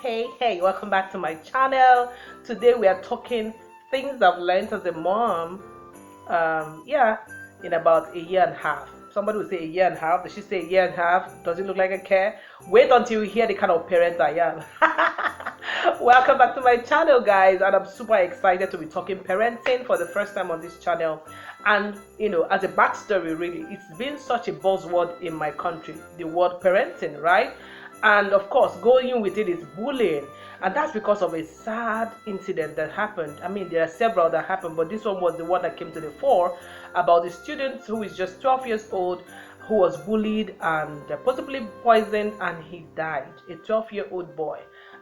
Hey, welcome back to my channel. Today we are talking things I've learned as a mom. Yeah, in about a year and a half. Somebody will say a year and a half. Does she say a year and a half? Does it look like I care? Wait until you hear the kind of parent I am. Welcome back to my channel, guys, and I'm super excited to be talking parenting for the first time on this channel. And as a backstory, really, it's been such a buzzword in my country, the word parenting, right? And of course, going with it is bullying, and that's because of a sad incident that happened. I mean, there are several that happened, but this one was the one that came to the fore about a student who is just 12 years old who was bullied and possibly poisoned, and he died. A 12-year-old boy,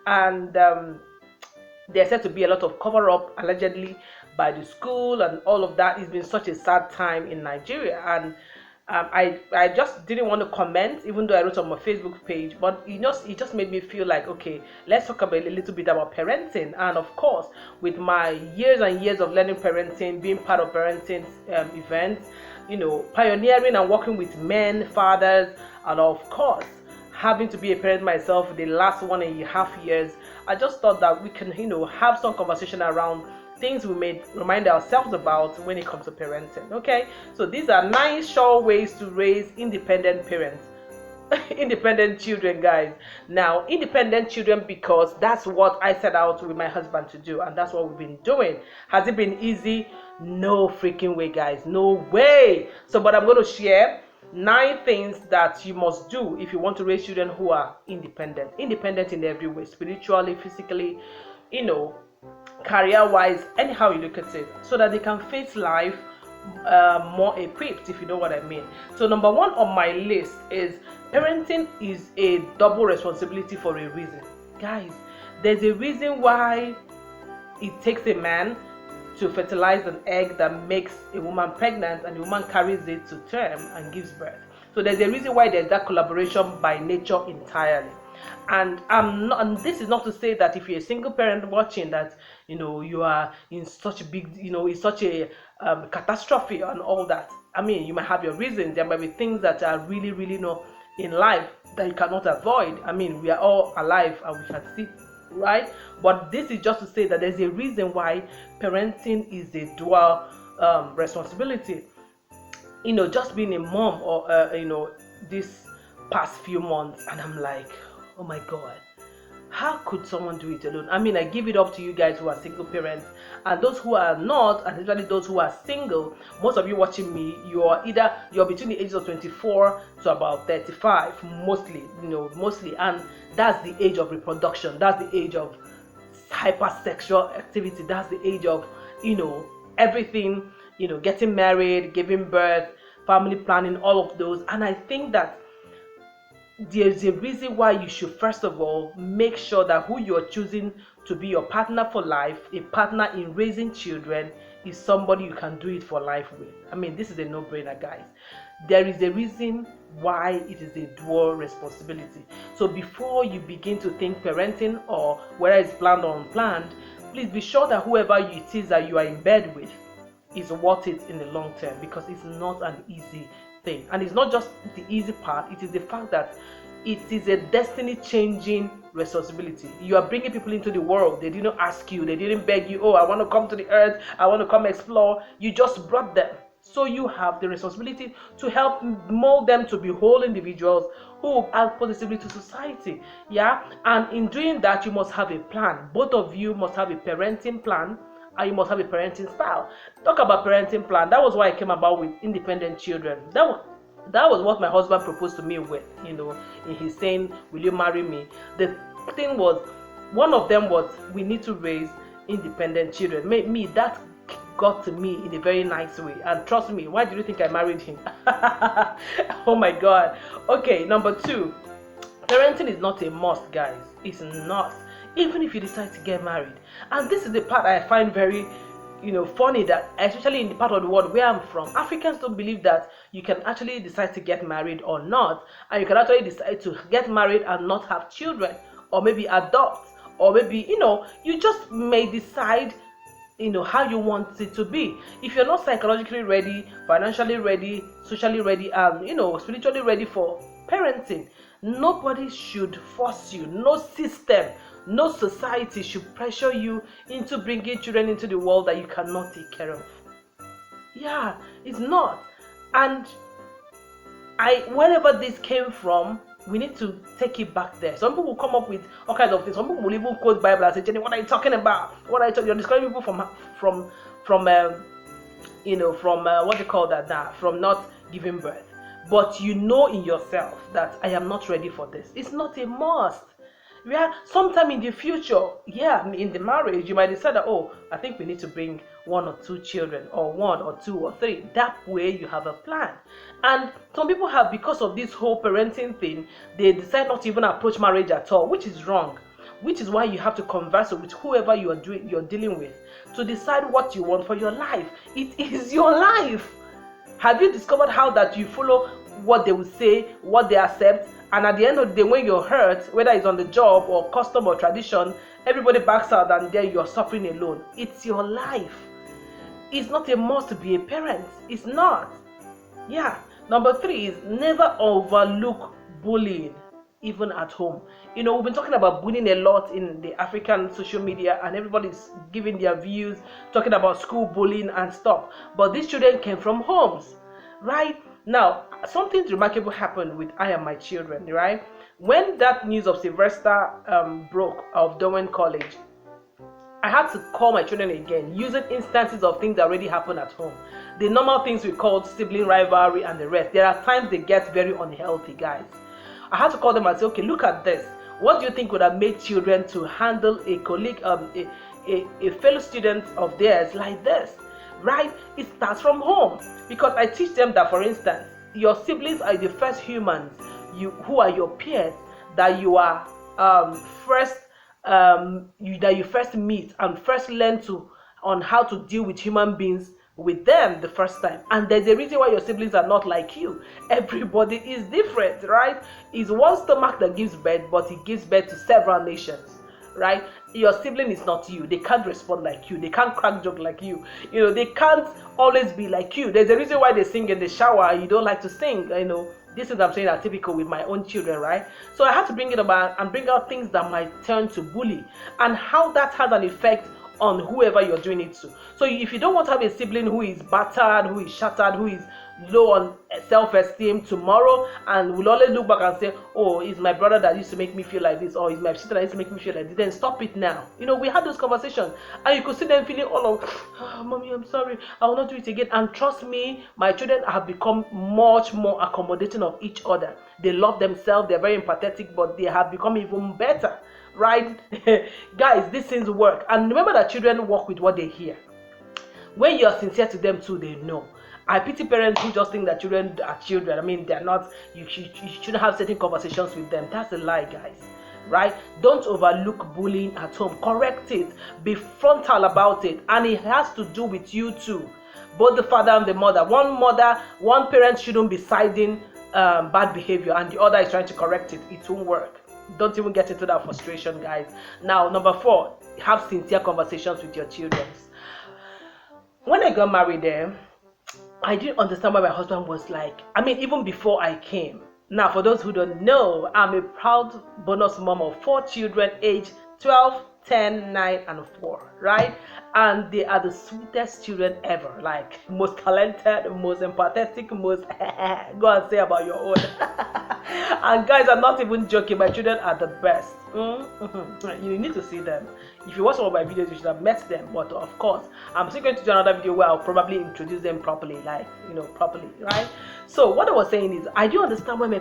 and there's said to be a lot of cover up allegedly by the school and all of that. It's been such a sad time in Nigeria, and I just didn't want to comment, even though I wrote on my Facebook page, but it just made me feel like, okay, let's talk about a little bit about parenting. And of course, with my years and years of learning parenting, being part of parenting events, pioneering and working with men, fathers, and of course, having to be a parent myself the last 1.5 years, I just thought that we can, have some conversation around things we may remind ourselves about when it comes to parenting. Okay, so these are 9 sure ways to raise independent parents. Independent children, guys. Now, independent children, because that's what I set out with my husband to do, and that's what we've been doing. Has it been easy? No freaking way, guys. No way. So, but I'm going to share 9 things that you must do if you want to raise children who are independent in every way, spiritually, physically, career-wise, anyhow you look at it, so that they can face life more equipped, if you know what I mean. So number 1 on my list is parenting is a double responsibility for a reason. Guys, there's a reason why it takes a man to fertilize an egg that makes a woman pregnant, and the woman carries it to term and gives birth. So there's a reason why there's that collaboration by nature entirely. And this is not to say that if you're a single parent watching that you are in such a big it's such a catastrophe and all that. I mean, you might have your reasons. There might be things that are really in life that you cannot avoid. I mean, we are all alive and we can see, right? But this is just to say that there's a reason why parenting is a dual responsibility. Just being a mom or this past few months, and I'm like, oh my God, how could someone do it alone? I mean, I give it up to you guys who are single parents, and those who are not, and especially those who are single. Most of you watching me, you're between the ages of 24 to about 35, mostly, and that's the age of reproduction. That's the age of hypersexual activity. That's the age of, everything, getting married, giving birth, family planning, all of those. And I think that there's a reason why you should first of all make sure that who you're choosing to be your partner for life, a partner in raising children, is somebody you can do it for life with. I mean, this is a no-brainer, guys. There is a reason why it is a dual responsibility. So before you begin to think parenting, or whether it's planned or unplanned, please be sure that whoever it is that you are in bed with is worth it in the long term, because it's not an easy thing. And it's not just the easy part, it is the fact that it is a destiny changing responsibility. You are bringing people into the world. They didn't ask you, they didn't beg you, oh, I want to come to the earth, I want to come explore. You just brought them. So you have the responsibility to help mold them to be whole individuals who add positively to society. Yeah, and in doing that, you must have a plan. Both of you must have a parenting plan, and you must have a parenting style. Talk about parenting plan. That was why I came about with independent children. That was what my husband proposed to me with, in his saying, will you marry me? The thing was, one of them was, we need to raise independent children. That got to me in a very nice way. And trust me, why do you think I married him? Oh my God. Okay, number 2, parenting is not a must, guys. It's not. Even if you decide to get married. And this is the part I find very funny, that especially in the part of the world where I'm from, Africans don't believe that you can actually decide to get married or not, and you can actually decide to get married and not have children, or maybe adopt, or maybe you just may decide how you want it to be. If you're not psychologically ready, financially ready, socially ready, and spiritually ready for parenting, Nobody should force you. No system, no society should pressure you into bringing children into the world that you cannot take care of. Yeah, it's not. And wherever this came from, we need to take it back there. Some people will come up with all kinds of things. Some people will even quote Bible and say, Jenny, what are you talking about? What are you talking? You're describing people from what you call that now, from not giving birth. But you know in yourself that I am not ready for this. It's not a must. Yeah, sometime in the future, in the marriage, you might decide that, oh, I think we need to bring 1 or 2 children, or 1 or 2 or 3. That way you have a plan. And some people have, because of this whole parenting thing, they decide not to even approach marriage at all, which is wrong. Which is why you have to converse with whoever you're dealing with to decide what you want for your life. It is your life. Have you discovered how that you follow what they will say, what they accept, and at the end of the day, when you're hurt, whether it's on the job or custom or tradition, everybody backs out and then you're suffering alone. It's your life. It's not a must to be a parent. It's not. Yeah. Number 3 is never overlook bullying, even at home. We've been talking about bullying a lot in the African social media, and everybody's giving their views, talking about school bullying and stuff. But these children came from homes, right? Now, something remarkable happened with I and my children, right? When that news of Sylvester broke of Darwin College, I had to call my children again, using instances of things that already happened at home. The normal things we called sibling rivalry and the rest. There are times they get very unhealthy, guys. I had to call them and say, okay, look at this. What do you think would have made children to handle a colleague, a fellow student of theirs like this? Right? It starts from home. Because I teach them that, for instance, your siblings are the first humans who are your peers that you are that you first meet and first learn on how to deal with human beings with them the first time. And there's a reason why your siblings are not like you. Everybody is different, right? It's one stomach that gives birth, but it gives birth to several nations, right? Your sibling is not you. They can't respond like you. They can't crack joke like you. They can't always be like you. There's a reason why they sing in the shower and you don't like to sing. This is, I'm saying, are typical with my own children, right? So I had to bring it about and bring out things that might turn to bully and how that has an effect on whoever you're doing it to. So if you don't want to have a sibling who is battered, who is shattered, who is low on self-esteem tomorrow and will always look back and say, oh, it's my brother that used to make me feel like this, or it's my sister that used to make me feel like this, then stop it now. We had those conversations and you could see them feeling all of, oh, mommy, I'm sorry, I will not do it again. And trust me, my children have become much more accommodating of each other. They love themselves, they're very empathetic, but they have become even better, right? Guys, these things work. And remember that children work with what they hear. When you are sincere to them too, they know. I pity parents who just think that children are children. I mean, they're not. You shouldn't have certain conversations with them. That's a lie, guys. Right? Don't overlook bullying at home. Correct it. Be frontal about it. And it has to do with you too. Both the father and the mother. One parent shouldn't be siding bad behavior and the other is trying to correct it. It won't work. Don't even get into that frustration, guys. Now, number 4, have sincere conversations with your children. When I got married there, I didn't understand why my husband was like, even before I came. Now, for those who don't know, I'm a proud bonus mom of 4 children, aged 12, 10, 9, and 4, right? And they are the sweetest children ever, like most talented, most empathetic, most go and say about your own. And guys, I'm not even joking, my children are the best. You need to see them. If you watch some of my videos, you should have met them. But of course, I'm still going to do another video where I'll probably introduce them properly, properly, right? So what I was saying is, I do understand why my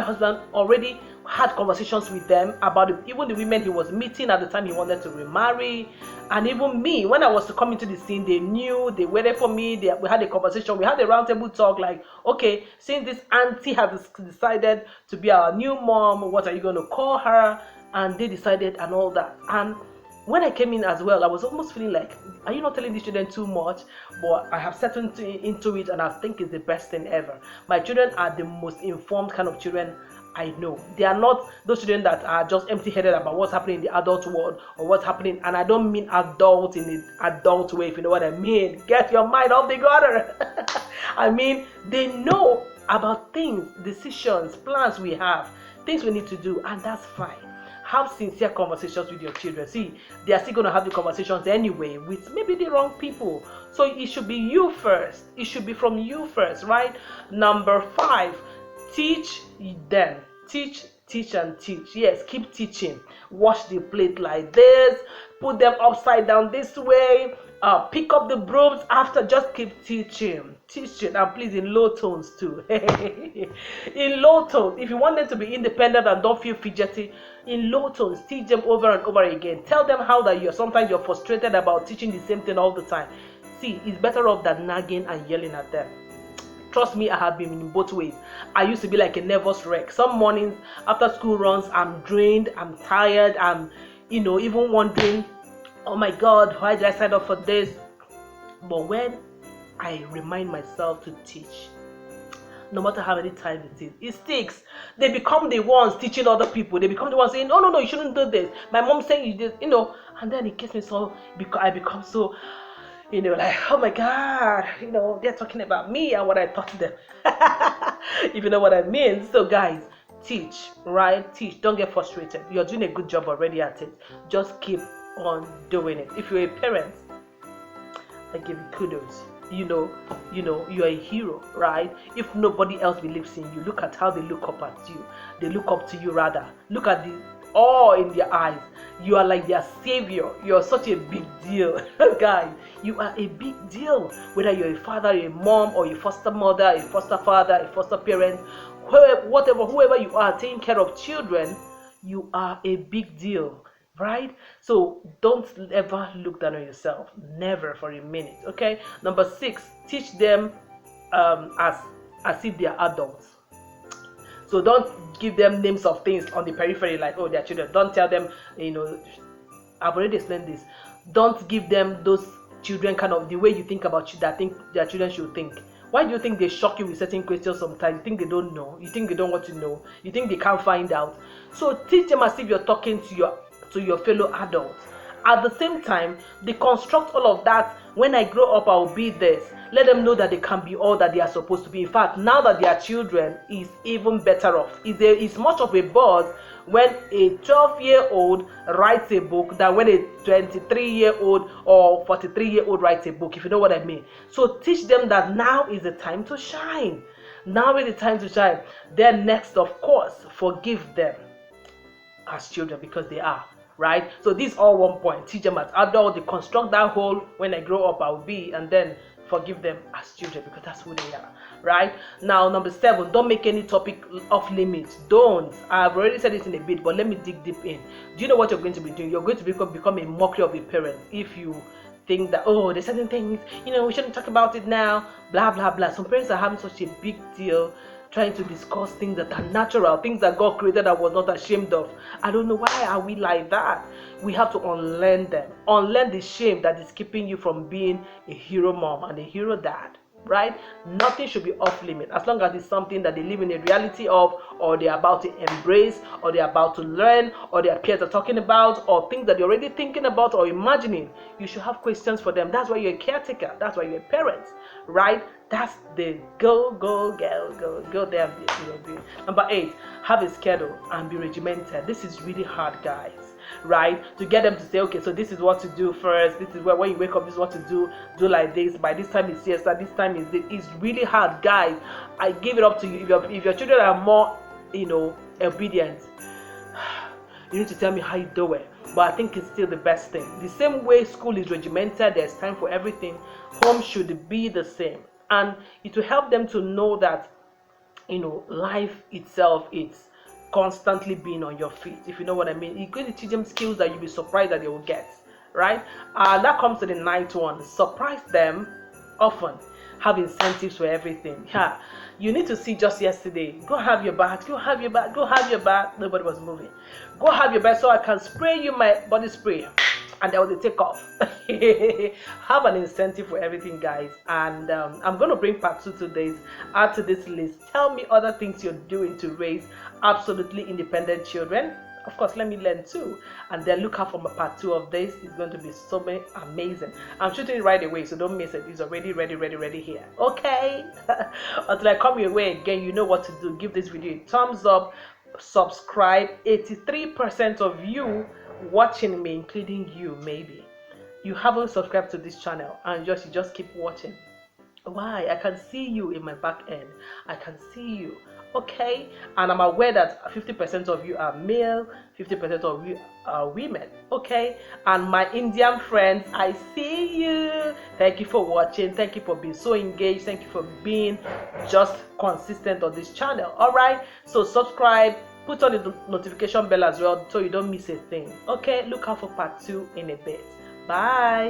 husband already had conversations with them about even the women he was meeting at the time he wanted to remarry. And even me, when I was to come into the scene, they knew, they waited for me, we had a conversation, we had a roundtable talk like, okay, since this auntie has decided to be our new mom, what are you going to call her? And they decided and all that. And when I came in as well, I was almost feeling like, are you not telling these children too much? But I have settled into it and I think it's the best thing ever. My children are the most informed kind of children I know. They are not those children that are just empty-headed about what's happening in the adult world or what's happening. And I don't mean adult in the adult way, if you know what I mean. Get your mind off the gutter. I mean, they know about things, decisions, plans we have, things we need to do, and that's fine. Have sincere conversations with your children. See, they are still going to have the conversations anyway with maybe the wrong people. So it should be you first. It should be from you first, right? Number 5, teach them. Teach, and teach. Yes, keep teaching. Wash the plate like this. Put them upside down this way. Pick up the brooms after. Just keep teaching, and please in low tones too. In low tones, if you want them to be independent and don't feel fidgety, in low tones, teach them over and over again. Tell them how that sometimes you're frustrated about teaching the same thing all the time. See, it's better off than nagging and yelling at them. Trust me, I have been in both ways. I used to be like a nervous wreck. Some mornings after school runs, I'm drained, I'm tired, I'm even wondering, oh my God, why did I sign up for this? But when I remind myself to teach, no matter how many times it sticks. They become the ones teaching other people. They become the ones saying, no, you shouldn't do this. My mom saying you did, and then it gets me so, because I become so, like, oh my God, they're talking about me and what I taught them. If you know what I mean. So guys, teach, right? Teach. Don't get frustrated. You're doing a good job already at it. Just keep on doing it. If you're a parent, I give you kudos. You're a hero, right? If nobody else believes in you, look at how they look up at you. They look up to you rather. Look at the awe in their eyes. You are like their savior. You're such a big deal. Guys, you are a big deal. Whether you're a father, a mom, or a foster mother, a foster father, a foster parent, whoever you are taking care of children, you are a big deal. Right? So don't ever look down on yourself. Never for a minute. Okay? Number 6, teach them as if they are adults. So don't give them names of things on the periphery like, oh, they're children. Don't tell them, I've already explained this. Don't give them those children kind of the way you think about you that think their children should think. Why do you think they shock you with certain questions sometimes? You think they don't know? You think they don't want to know? You think they can't find out? So teach them as if you're talking to your fellow adults. At the same time, deconstruct all of that. When I grow up, I'll be this. Let them know that they can be all that they are supposed to be. In fact, now that they are children, is even better off. It's much of a buzz when a 12-year-old writes a book than when a 23-year-old or 43-year-old writes a book, if you know what I mean. So teach them that now is the time to shine. Now is the time to shine. Then next, of course, forgive them as children because they are. Right? So these all one point. Teach them as adults, they construct that whole when I grow up I'll be, and then forgive them as children because that's who they are. Right? Now, number 7, don't make any topic off limits. Don't. I've already said it in a bit, but let me dig deep in. Do you know what you're going to be doing? You're going to become a mockery of a parent if you think that, oh, there's certain things, we shouldn't talk about it now, blah, blah, blah. Some parents are having such a big deal trying to discuss things that are natural, things that God created that was not ashamed of. I don't know, why are we like that? We have to unlearn them. Unlearn the shame that is keeping you from being a hero mom and a hero dad. Right? Nothing should be off limit as long as it's something that they live in a reality of, or they're about to embrace, or they're about to learn, or their peers are talking about, or things that you're already thinking about or imagining. You should have questions for them. That's why you're a caretaker. That's why you're a parent. Right? That's the go there. Number 8, have a schedule and be regimented. This is really hard, guys. Right? To get them to say, okay, so this is what to do first. This is when you wake up, this is what to do. Do like this. By this time it's siesta. This time is this. It's really hard, guys. I give it up to you. If your children are more, obedient, you need to tell me how you do it. But I think it's still the best thing. The same way school is regimented, there's time for everything. Home should be the same. And it will help them to know that, life itself, it's constantly being on your feet, if you know what I mean. You're going to teach them skills that you'll be surprised that they will get. Right? That comes to the 9th one. Surprise them often. Have incentives for everything. Yeah. You need to see just yesterday. Go have your bath. Go have your bath. Nobody was moving. Go have your bath so I can spray you my body spray. And then they take off. Have an incentive for everything, guys. And I'm going to bring part 2 today. Add to this list. Tell me other things you're doing to raise absolutely independent children. of course, let me learn too. And then look out for my part 2 of this. It's going to be so amazing. I'm shooting it right away, so don't miss it. It's already ready here. Okay? Until I come your way again, you know what to do. Give this video a thumbs up, subscribe. 83% of you watching me, including you, maybe you haven't subscribed to this channel and you just keep watching. Why? I can see you in my back end. I can see you. Okay, and I'm aware that 50% of you are male, 50% of you are women. Okay, and my Indian friends, I see you. Thank you for watching. Thank you for being so engaged. Thank you for being just consistent on this channel. All right, so subscribe, put on the notification bell as well so you don't miss a thing. Okay, look out for part 2 in a bit. Bye.